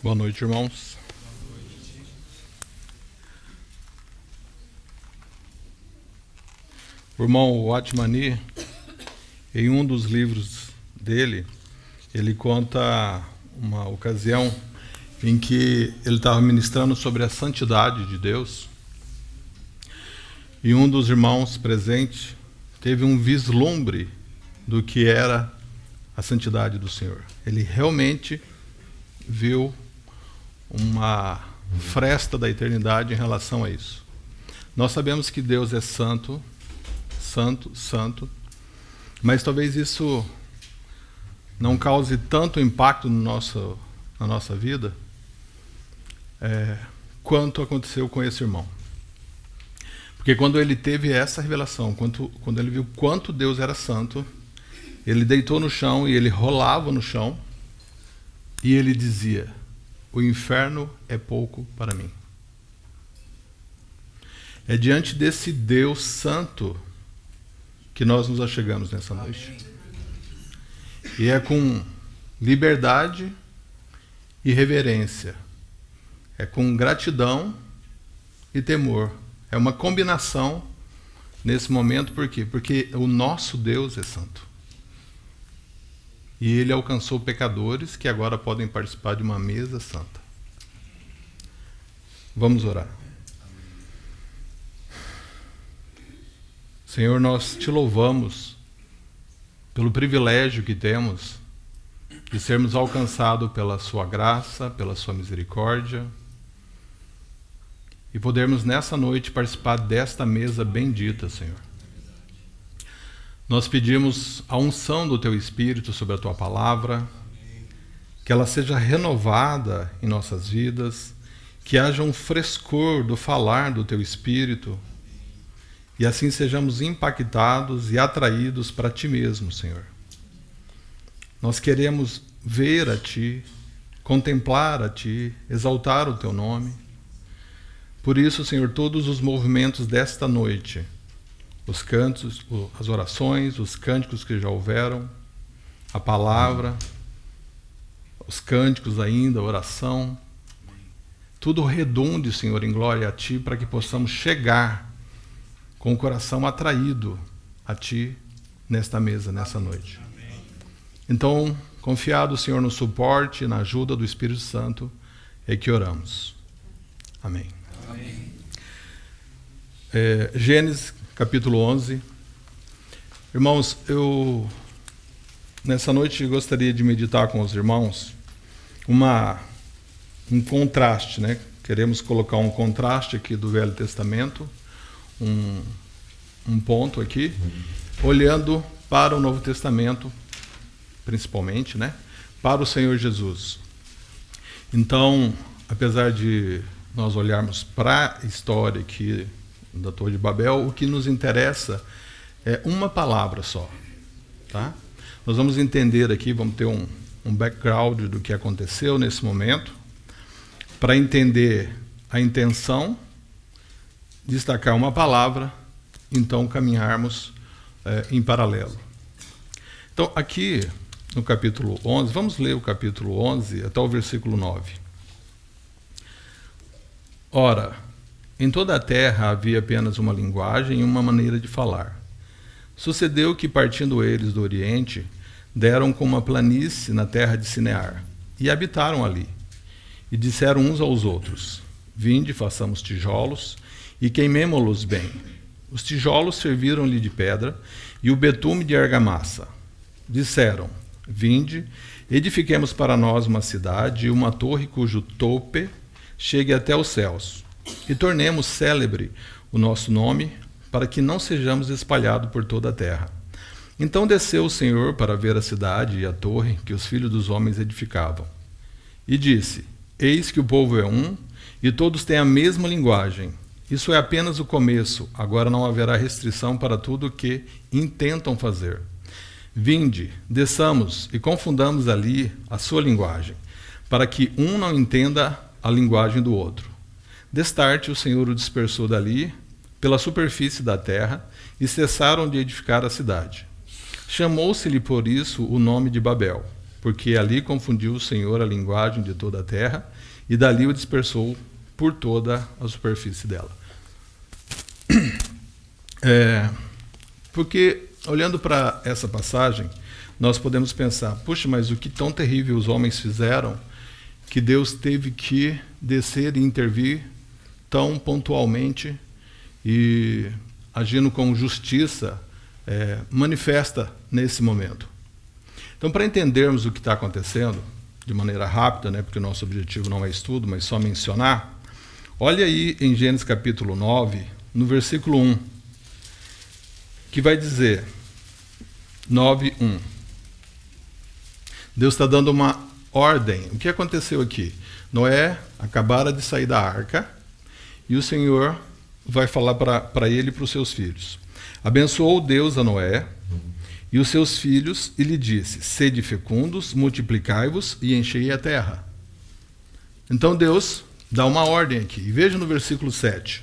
Boa noite, irmãos. O irmão Watmani, em um dos livros dele, ele conta uma ocasião em que ele estava ministrando sobre a santidade de Deus, e um dos irmãos presentes teve um vislumbre do que era a santidade do Senhor. Ele realmente viu uma fresta da eternidade em relação a isso. Nós sabemos que Deus é santo, santo, santo, mas talvez isso não cause tanto impacto na nossa vida quanto aconteceu com esse irmão. Porque quando ele teve essa revelação, quando ele viu quanto Deus era santo, ele deitou no chão e ele rolava no chão e ele dizia: o inferno é pouco para mim. É diante desse Deus santo que nós nos achegamos nessa noite. E é com liberdade e reverência. É com gratidão e temor. É uma combinação nesse momento. Por quê? Porque o nosso Deus é santo. E ele alcançou pecadores que agora podem participar de uma mesa santa. Vamos orar. Senhor, nós te louvamos pelo privilégio que temos de sermos alcançados pela sua graça, pela sua misericórdia, e podermos nessa noite participar desta mesa bendita, Senhor. Nós pedimos a unção do Teu Espírito sobre a Tua Palavra, que ela seja renovada em nossas vidas, que haja um frescor do falar do Teu Espírito, e assim sejamos impactados e atraídos para Ti mesmo, Senhor. Nós queremos ver a Ti, contemplar a Ti, exaltar o Teu nome. Por isso, Senhor, todos os movimentos desta noite, os cantos, as orações, os cânticos que já houveram, a palavra, os cânticos ainda, a oração, tudo redunde, Senhor, em glória a Ti, para que possamos chegar com o coração atraído a Ti nesta mesa, nessa noite. Então, confiado, Senhor, no suporte e na ajuda do Espírito Santo, é que oramos. Amém. Amém. Gênesis capítulo 11. Irmãos, eu nessa noite gostaria de meditar com os irmãos um contraste, né? Queremos colocar um contraste aqui do Velho Testamento, um ponto aqui, olhando para o Novo Testamento, principalmente, né? Para o Senhor Jesus. Então, apesar de nós olharmos para a história aqui da Torre de Babel, o que nos interessa é uma palavra só, tá? Nós vamos entender aqui, vamos ter um background do que aconteceu nesse momento, para entender a intenção, destacar uma palavra, então caminharmos em paralelo. Então, aqui no capítulo 11, vamos ler o capítulo 11 até o versículo 9. Ora, em toda a terra havia apenas uma linguagem e uma maneira de falar. Sucedeu que, partindo eles do Oriente, deram com uma planície na terra de Sinear, e habitaram ali. E disseram uns aos outros: vinde, façamos tijolos, e queimemo-los bem. Os tijolos serviram-lhe de pedra, e o betume de argamassa. Disseram: vinde, edifiquemos para nós uma cidade e uma torre cujo tope chegue até os céus, e tornemos célebre o nosso nome, para que não sejamos espalhados por toda a terra. Então desceu o Senhor para ver a cidade e a torre que os filhos dos homens edificavam. E disse: eis que o povo é um, e todos têm a mesma linguagem. Isso é apenas o começo, agora não haverá restrição para tudo o que intentam fazer. Vinde, desçamos e confundamos ali a sua linguagem, para que um não entenda a linguagem do outro. Destarte o Senhor o dispersou dali, pela superfície da terra, e cessaram de edificar a cidade. Chamou-se-lhe por isso o nome de Babel, porque ali confundiu o Senhor a linguagem de toda a terra, e dali o dispersou por toda a superfície dela. Porque, olhando para essa passagem, nós podemos pensar, puxa, mas o que tão terrível os homens fizeram, que Deus teve que descer e intervir tão pontualmente e agindo com justiça manifesta nesse momento. Então, para entendermos o que está acontecendo, de maneira rápida, né, porque o nosso objetivo não é estudo, mas só mencionar, olha aí em Gênesis capítulo 9, no versículo 1, que vai dizer, 9:1. Deus está dando uma ordem. O que aconteceu aqui? Noé acabara de sair da arca e o Senhor vai falar para ele e para os seus filhos. Abençoou Deus a Noé e os seus filhos e lhe disse, sede fecundos, multiplicai-vos e enchei a terra. Então Deus dá uma ordem aqui. E veja no versículo 7.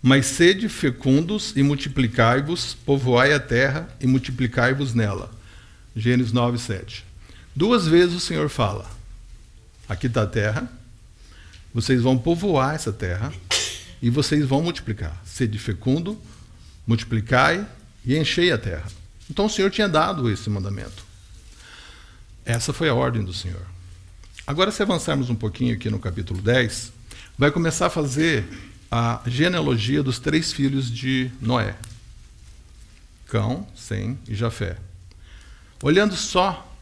Mas sede fecundos e multiplicai-vos, povoai a terra e multiplicai-vos nela. Gênesis 9:7. 2 vezes o Senhor fala, aqui está a terra, vocês vão povoar essa terra e vocês vão multiplicar. Sede fecundo, multiplicai e enchei a terra. Então o Senhor tinha dado esse mandamento. Essa foi a ordem do Senhor. Agora, se avançarmos um pouquinho aqui no capítulo 10, vai começar a fazer a genealogia dos 3 filhos de Noé. Cão, Sem e Jafé. Olhando só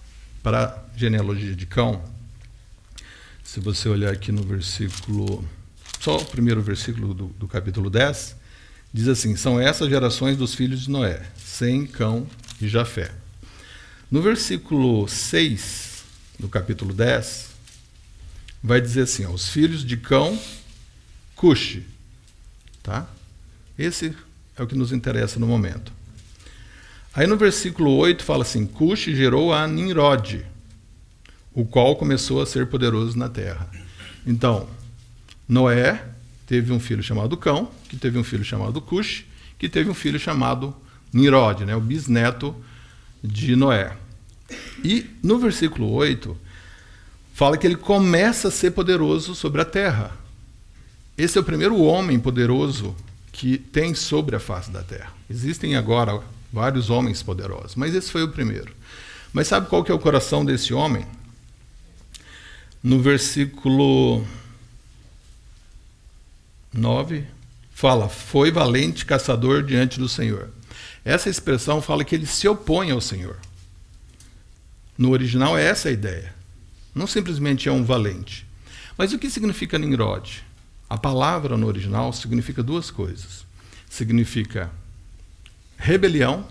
para a genealogia de Cão, se você olhar aqui no versículo, só o primeiro versículo do capítulo 10, diz assim, são essas gerações dos filhos de Noé, Sem, Cão e Jafé. No versículo 6 do capítulo 10, vai dizer assim, ó, os filhos de Cão, Cuxi. Tá? Esse é o que nos interessa no momento. Aí no versículo 8 fala assim, Cuxi gerou a Nimrod, o qual começou a ser poderoso na terra. Então, Noé teve um filho chamado Cão, que teve um filho chamado Cuxi, que teve um filho chamado Nimrod, né, o bisneto de Noé. E no versículo 8, fala que ele começa a ser poderoso sobre a terra. Esse é o primeiro homem poderoso que tem sobre a face da terra. Existem agora vários homens poderosos, mas esse foi o primeiro. Mas sabe qual que é o coração desse homem? No versículo 9, fala, foi valente caçador diante do Senhor. Essa expressão fala que ele se opõe ao Senhor. No original é essa a ideia. Não simplesmente é um valente. Mas o que significa Nimrod? A palavra no original significa 2 coisas. Significa rebelião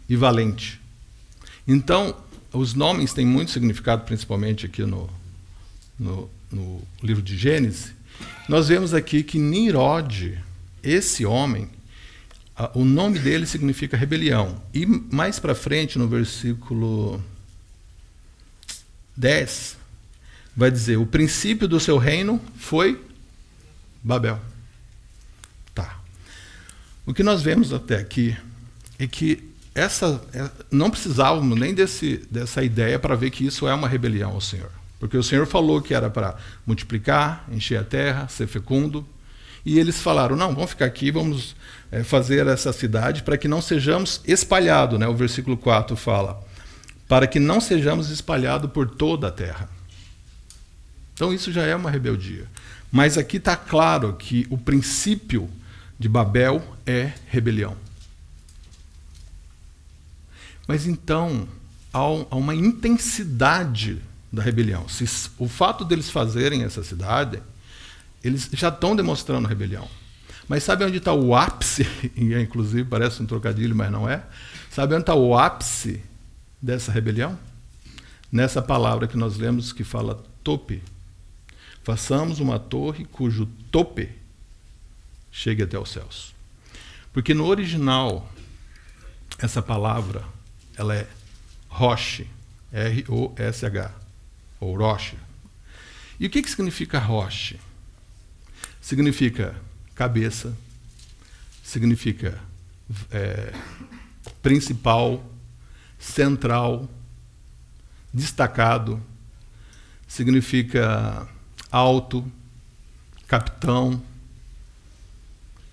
e valente. Então, os nomes têm muito significado, principalmente aqui no livro de Gênesis. Nós vemos aqui que Nimrod, esse homem, o nome dele significa rebelião. E mais para frente, no versículo 10, vai dizer, o princípio do seu reino foi Babel. Tá. O que nós vemos até aqui é que não precisávamos nem dessa ideia para ver que isso é uma rebelião ao Senhor. Porque o Senhor falou que era para multiplicar, encher a terra, ser fecundo. E eles falaram, não, vamos ficar aqui, vamos fazer essa cidade para que não sejamos espalhados. Né? O versículo 4 fala, para que não sejamos espalhados por toda a terra. Então isso já é uma rebeldia. Mas aqui está claro que o princípio de Babel é rebelião. Mas então há uma intensidade da rebelião. O fato deles fazerem essa cidade, eles já estão demonstrando rebelião. Mas sabe onde está o ápice? Inclusive parece um trocadilho, mas não é. Sabe onde está o ápice dessa rebelião? Nessa palavra que nós lemos que fala tope. Façamos uma torre cujo tope chegue até os céus. Porque no original, essa palavra, ela é roche, R-O-S-H, ou roche. E o que significa roche? Significa cabeça, significa principal, central, destacado, significa alto, capitão.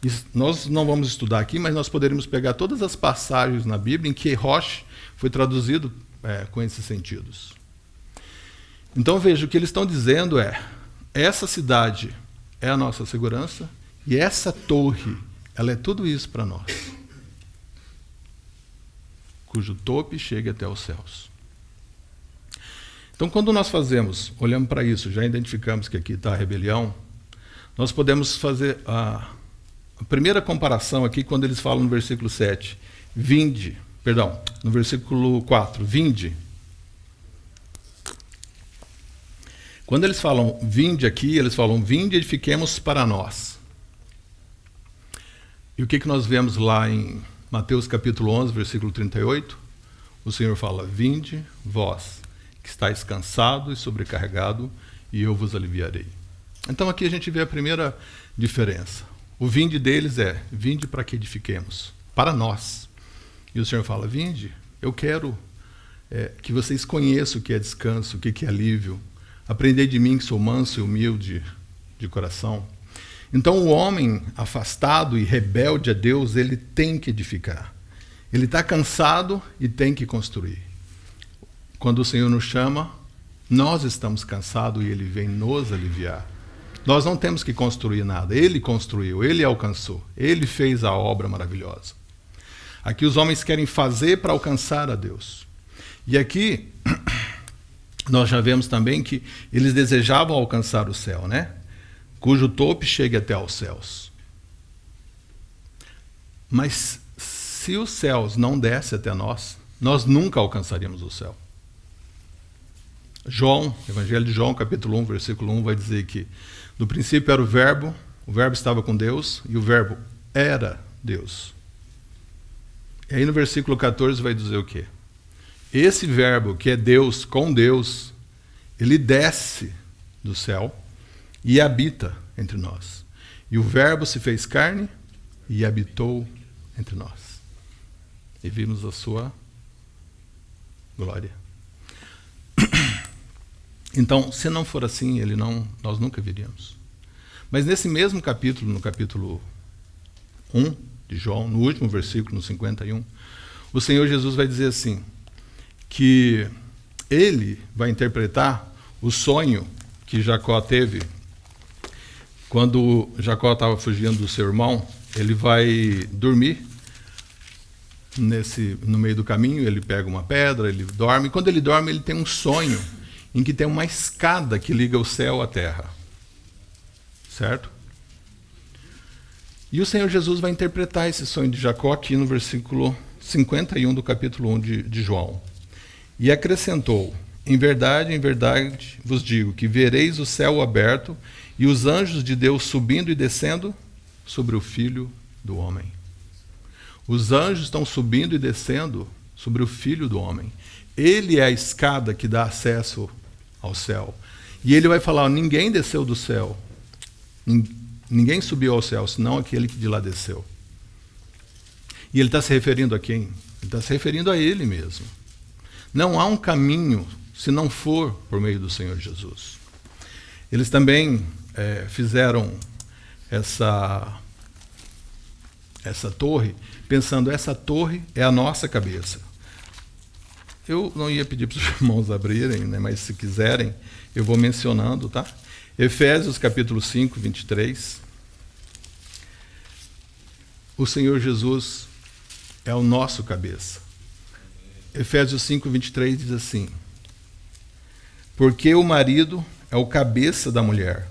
Isso, nós não vamos estudar aqui, mas nós poderíamos pegar todas as passagens na Bíblia em que Rosh foi traduzido com esses sentidos. Então veja, o que eles estão dizendo é: essa cidade é a nossa segurança e essa torre, ela é tudo isso para nós, cujo tope chega até os céus. Então, quando nós olhamos para isso, já identificamos que aqui está a rebelião, nós podemos fazer a primeira comparação aqui, quando eles falam no versículo 7, no versículo 4, vinde. Quando eles falam vinde aqui, eles falam vinde e edifiquemos para nós. E o que nós vemos lá em Mateus capítulo 11, versículo 38? O Senhor fala: vinde vós, que estáis cansado e sobrecarregado, e eu vos aliviarei. Então aqui a gente vê a primeira diferença. O vinde deles é: vinde para que edifiquemos, para nós. E o Senhor fala: vinde, eu quero que vocês conheçam o que é descanso, o que é alívio. Aprendei de mim, que sou manso e humilde de coração. Então o homem afastado e rebelde a Deus, ele tem que edificar. Ele está cansado e tem que construir. Quando o Senhor nos chama, nós estamos cansados e Ele vem nos aliviar. Nós não temos que construir nada. Ele construiu, Ele alcançou, Ele fez a obra maravilhosa. Aqui os homens querem fazer para alcançar a Deus. E aqui nós já vemos também que eles desejavam alcançar o céu, né? Cujo topo chegue até aos céus. Mas se os céus não descem até nós, nós nunca alcançaríamos o céu. João, Evangelho de João, capítulo 1, versículo 1, vai dizer que no princípio era o verbo estava com Deus, e o verbo era Deus. E aí no versículo 14 vai dizer o quê? Esse verbo, que é Deus com Deus, ele desce do céu e habita entre nós. E o verbo se fez carne e habitou entre nós. E vimos a sua glória. Então, se não for assim, nós nunca viríamos. Mas nesse mesmo capítulo, no capítulo 1 de João, no último versículo, no 51, o Senhor Jesus vai dizer assim, que ele vai interpretar o sonho que Jacó teve. Quando Jacó estava fugindo do seu irmão, ele vai dormir no meio do caminho, ele pega uma pedra, ele dorme. Quando ele dorme, ele tem um sonho em que tem uma escada que liga o céu à terra. Certo? E o Senhor Jesus vai interpretar esse sonho de Jacó aqui no versículo 51 do capítulo 1 de João. E acrescentou: em verdade vos digo que vereis o céu aberto e os anjos de Deus subindo e descendo sobre o Filho do Homem. Os anjos estão subindo e descendo sobre o Filho do Homem. Ele é a escada que dá acesso ao céu. E ele vai falar: ninguém desceu do céu, ninguém subiu ao céu, senão aquele que de lá desceu. E ele está se referindo a quem? Ele está se referindo a ele mesmo. Não há um caminho se não for por meio do Senhor Jesus. Eles também fizeram essa torre, pensando: essa torre é a nossa cabeça. Eu não ia pedir para os irmãos abrirem, né, mas se quiserem, eu vou mencionando, tá? Efésios capítulo 5, 23. O Senhor Jesus é o nosso cabeça. Efésios 5, 23 diz assim: porque o marido é o cabeça da mulher,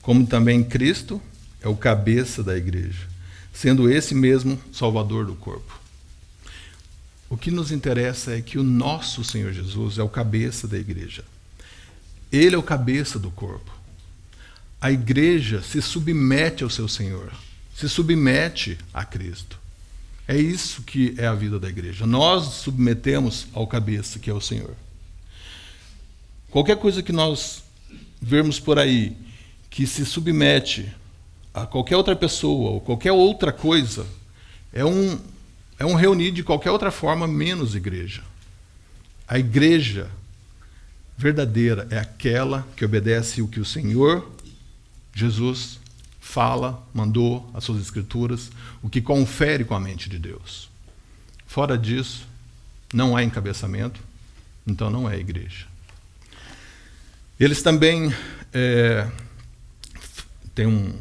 como também Cristo é o cabeça da igreja, sendo esse mesmo Salvador do corpo. O que nos interessa é que o nosso Senhor Jesus é o cabeça da igreja. Ele é o cabeça do corpo. A igreja se submete ao seu Senhor, se submete a Cristo. É isso que é a vida da igreja. Nós submetemos ao cabeça, que é o Senhor. Qualquer coisa que nós vermos por aí que se submete a qualquer outra pessoa ou qualquer outra coisa é um reunir de qualquer outra forma, menos igreja. A igreja verdadeira é aquela que obedece o que o Senhor Jesus fala, mandou, as suas escrituras, o que confere com a mente de Deus. Fora disso, não há encabeçamento, então não é igreja. Eles também têm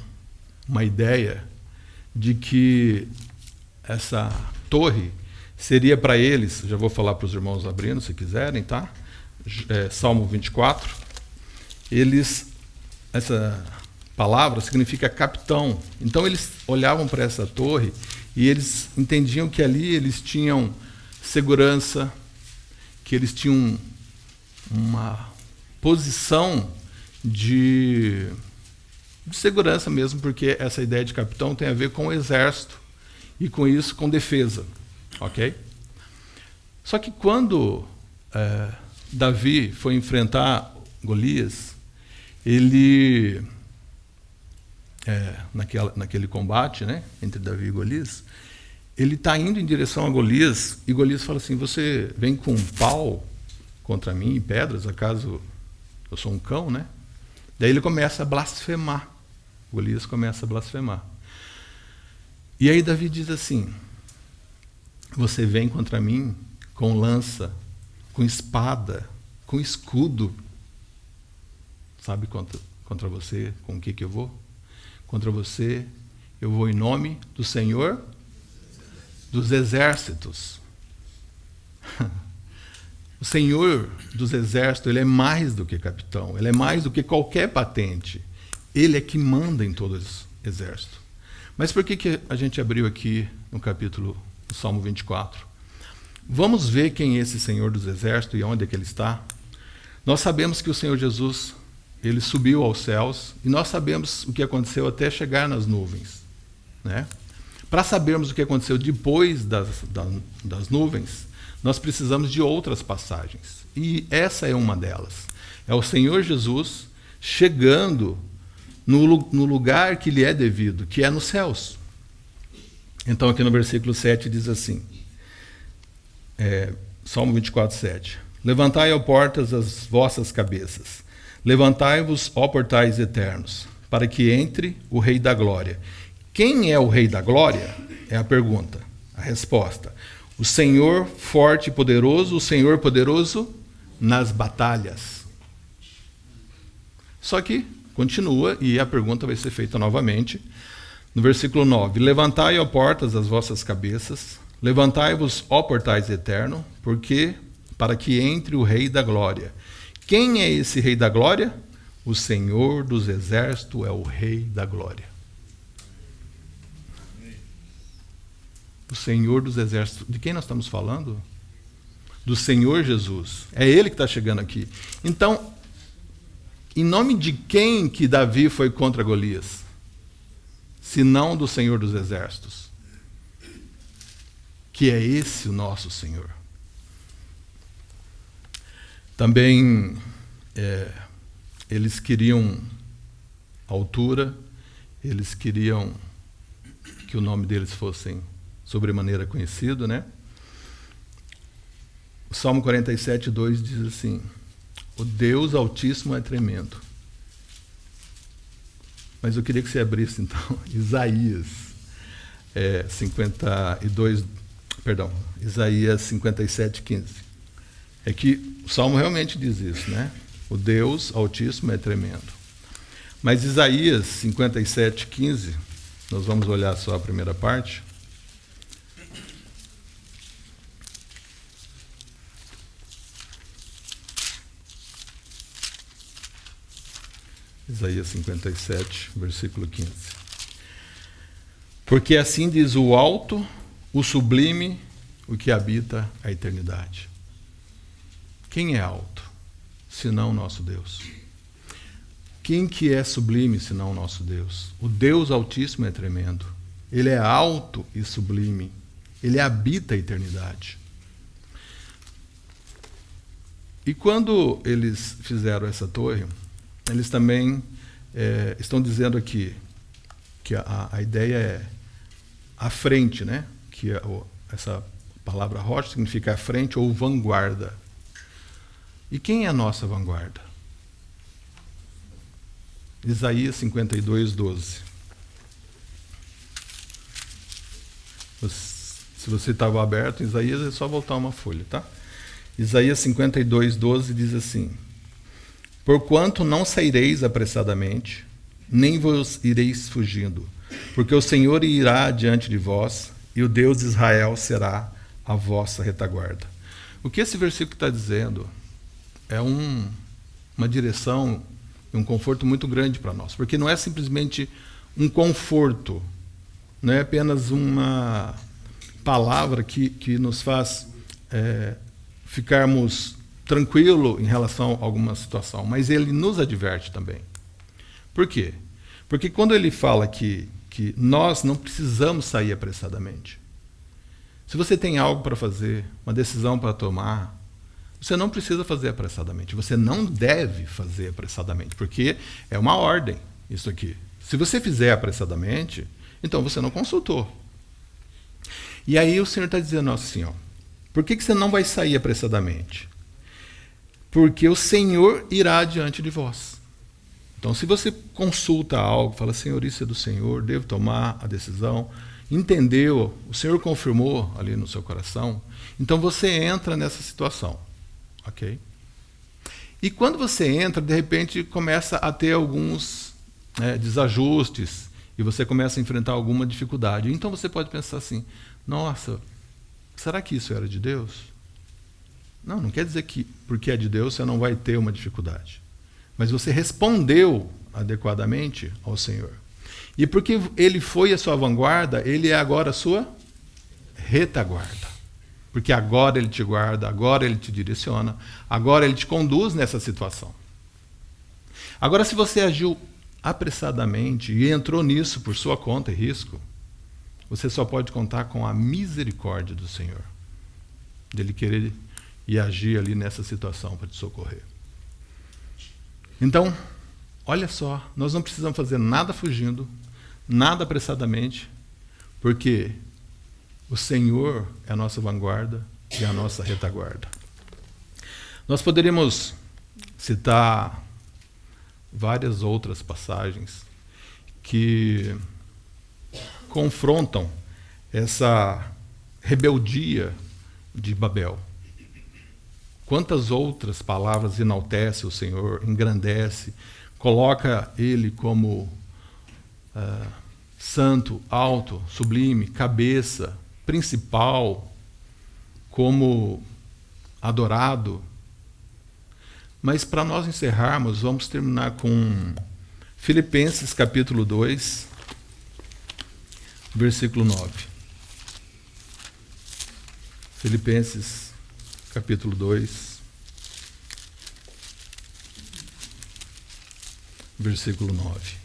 uma ideia de que essa torre seria para eles, já vou falar para os irmãos abrindo, se quiserem, tá? Salmo 24. Essa palavra significa capitão. Então eles olhavam para essa torre e eles entendiam que ali eles tinham segurança, que eles tinham uma posição de segurança mesmo, porque essa ideia de capitão tem a ver com o exército e com isso, com defesa. Ok? Só que quando Davi foi enfrentar Golias, ele, naquele combate, né, entre Davi e Golias, ele está indo em direção a Golias, e Golias fala assim: você vem com um pau contra mim e pedras, acaso eu sou um cão, né? Daí ele começa a blasfemar. Golias começa a blasfemar. E aí Davi diz assim: você vem contra mim com lança, com espada, com escudo. Sabe contra você com o que eu vou? Contra você eu vou em nome do Senhor dos exércitos. O Senhor dos exércitos, ele é mais do que capitão, ele é mais do que qualquer patente. Ele é que manda em todo o exército. Mas por que a gente abriu aqui no capítulo do Salmo 24? Vamos ver quem é esse Senhor dos exércitos e onde é que ele está. Nós sabemos que o Senhor Jesus, ele subiu aos céus, e nós sabemos o que aconteceu até chegar nas nuvens, né? Para sabermos o que aconteceu depois das nuvens, nós precisamos de outras passagens. E essa é uma delas. É o Senhor Jesus chegando no lugar que lhe é devido, que é nos céus. Então aqui no versículo 7 diz assim, Salmo 24, 7. Levantai, ó portas, as vossas cabeças. Levantai-vos, ó portais eternos, para que entre o Rei da Glória. Quem é o Rei da Glória? É a pergunta. A resposta: o Senhor forte e poderoso, o Senhor poderoso nas batalhas. Só que continua, e a pergunta vai ser feita novamente. No versículo 9: levantai, ó portas, as vossas cabeças, levantai-vos, ó portais eternos, para que entre o Rei da Glória. Quem é esse Rei da Glória? O Senhor dos exércitos é o Rei da Glória. O Senhor dos exércitos. De quem nós estamos falando? Do Senhor Jesus. É Ele que está chegando aqui. Então, em nome de quem que Davi foi contra Golias? Senão do Senhor dos exércitos. Que é esse o nosso Senhor. Também eles queriam altura, eles queriam que o nome deles fosse sobremaneira conhecido, né? O Salmo 47, 2 diz assim: o Deus Altíssimo é tremendo. Mas eu queria que você abrisse então Isaías 57, 15. É que o Salmo realmente diz isso, né? O Deus Altíssimo é tremendo. Mas Isaías 57, 15, nós vamos olhar só a primeira parte. Isaías 57, versículo 15. Porque assim diz o alto, o sublime, o que habita a eternidade. Quem é alto, senão o nosso Deus? Quem que é sublime, senão o nosso Deus? O Deus Altíssimo é tremendo. Ele é alto e sublime. Ele habita a eternidade. E quando eles fizeram essa torre, eles também estão dizendo aqui que a ideia é a frente, né? Que essa palavra rocha significa a frente ou vanguarda. E quem é a nossa vanguarda? Isaías 52, 12. Se você estava aberto em Isaías, é só voltar uma folha, tá? Isaías 52, 12 diz assim: Porquanto não saireis apressadamente, nem vos ireis fugindo, porque o Senhor irá diante de vós, e o Deus de Israel será a vossa retaguarda. O que esse versículo está dizendo é uma direção e um conforto muito grande para nós, porque não é simplesmente um conforto, não é apenas uma palavra que nos faz ficarmos tranquilos em relação a alguma situação, mas ele nos adverte também. Por quê? Porque quando ele fala que nós não precisamos sair apressadamente. Se você tem algo para fazer, uma decisão para tomar, você não precisa fazer apressadamente. Você não deve fazer apressadamente, porque é uma ordem isso aqui. Se você fizer apressadamente, então você não consultou. E aí o Senhor está dizendo assim, ó, por que você não vai sair apressadamente? Porque o Senhor irá diante de vós. Então, se você consulta algo, fala, Senhor, isso é do Senhor, devo tomar a decisão, entendeu, o Senhor confirmou ali no seu coração, então você entra nessa situação, ok? E quando você entra, de repente começa a ter alguns desajustes, e você começa a enfrentar alguma dificuldade. Então você pode pensar assim, nossa, será que isso era de Deus? Não, não quer dizer que porque é de Deus você não vai ter uma dificuldade. Mas você respondeu adequadamente ao Senhor. E porque ele foi a sua vanguarda, ele é agora a sua retaguarda. Porque agora ele te guarda, agora ele te direciona, agora ele te conduz nessa situação. Agora, se você agiu apressadamente e entrou nisso por sua conta e risco, você só pode contar com a misericórdia do Senhor, dele querer e agir ali nessa situação para te socorrer. Então, olha só, nós não precisamos fazer nada fugindo, nada apressadamente, porque o Senhor é a nossa vanguarda e a nossa retaguarda. Nós poderíamos citar várias outras passagens que confrontam essa rebeldia de Babel. Quantas outras palavras enaltece o Senhor, engrandece, coloca Ele como santo, alto, sublime, cabeça, principal, como adorado. Mas para nós encerrarmos, vamos terminar com Filipenses capítulo 2, versículo 9. Filipenses capítulo 2, versículo 9.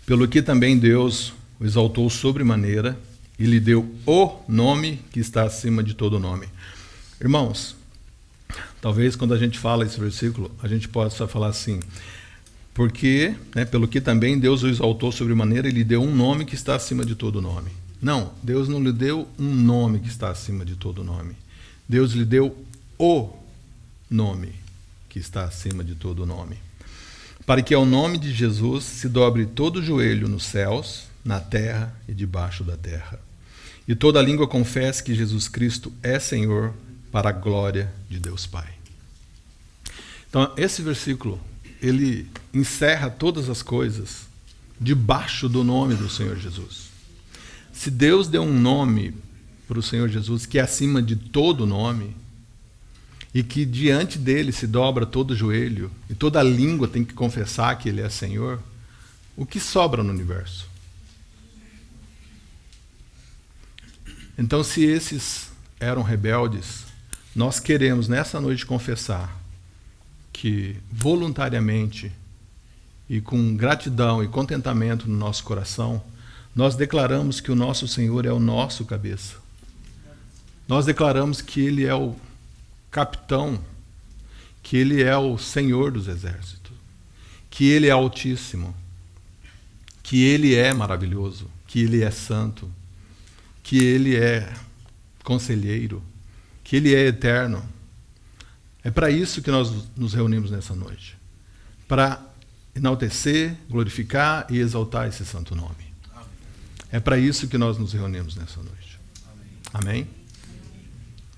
Pelo que também Deus o exaltou sobremaneira e lhe deu o nome que está acima de todo nome. Irmãos, talvez quando a gente fala esse versículo, a gente possa falar assim, porque, pelo que também Deus o exaltou sobremaneira e lhe deu um nome que está acima de todo nome. Não, Deus não lhe deu um nome que está acima de todo nome. Deus lhe deu o nome que está acima de todo nome. Para que ao nome de Jesus se dobre todo o joelho nos céus, na terra e debaixo da terra. E toda língua confesse que Jesus Cristo é Senhor, para a glória de Deus Pai. Então, esse versículo, ele encerra todas as coisas debaixo do nome do Senhor Jesus. Se Deus deu um nome para o Senhor Jesus, que é acima de todo nome, e que diante dele se dobra todo o joelho, e toda a língua tem que confessar que ele é Senhor, o que sobra no universo? Então, se esses eram rebeldes, nós queremos nessa noite confessar que voluntariamente e com gratidão e contentamento no nosso coração, nós declaramos que o nosso Senhor é o nosso cabeça. Nós declaramos que Ele é o capitão, que Ele é o Senhor dos exércitos. que Ele é altíssimo, que Ele é maravilhoso, que Ele é santo, que Ele é conselheiro, que Ele é eterno. É para isso que nós nos reunimos nessa noite, para enaltecer, glorificar e exaltar esse santo nome. É para isso que nós nos reunimos nessa noite. Amém?